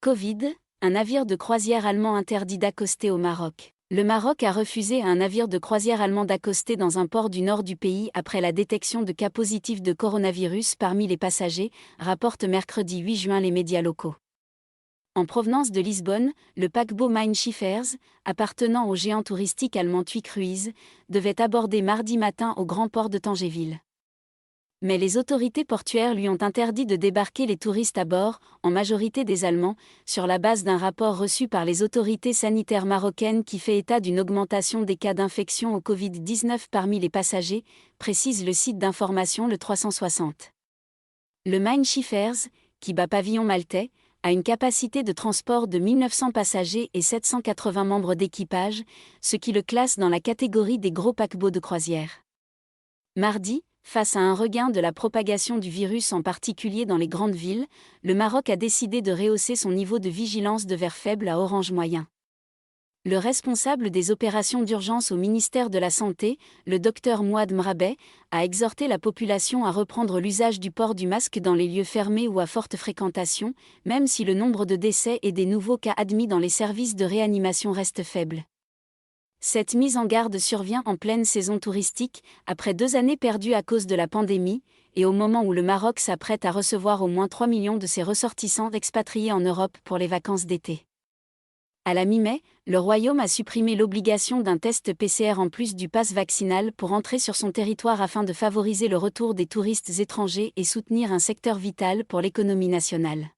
Covid, un navire de croisière allemand interdit d'accoster au Maroc. Le Maroc a refusé à un navire de croisière allemand d'accoster dans un port du nord du pays après la détection de cas positifs de coronavirus parmi les passagers, rapportent mercredi 8 juin les médias locaux. En provenance de Lisbonne, le paquebot Mein Schiffers, appartenant au géant touristique allemand TUI Cruises, devait aborder mardi matin au grand port de Tanger-Ville. Mais les autorités portuaires lui ont interdit de débarquer les touristes à bord, en majorité des Allemands, sur la base d'un rapport reçu par les autorités sanitaires marocaines qui fait état d'une augmentation des cas d'infection au Covid-19 parmi les passagers, précise le site d'information Le 360. Le Mein Schiffers, qui bat pavillon maltais, a une capacité de transport de 1900 passagers et 780 membres d'équipage, ce qui le classe dans la catégorie des gros paquebots de croisière. Mardi, face à un regain de la propagation du virus en particulier dans les grandes villes, le Maroc a décidé de rehausser son niveau de vigilance de vert faible à orange moyen. Le responsable des opérations d'urgence au ministère de la Santé, le Dr Mouad Mrabet, a exhorté la population à reprendre l'usage du port du masque dans les lieux fermés ou à forte fréquentation, même si le nombre de décès et des nouveaux cas admis dans les services de réanimation reste faible. Cette mise en garde survient en pleine saison touristique, après 2 années perdues à cause de la pandémie, et au moment où le Maroc s'apprête à recevoir au moins 3 millions de ses ressortissants expatriés en Europe pour les vacances d'été. À la mi-mai, le Royaume a supprimé l'obligation d'un test PCR en plus du pass vaccinal pour entrer sur son territoire afin de favoriser le retour des touristes étrangers et soutenir un secteur vital pour l'économie nationale.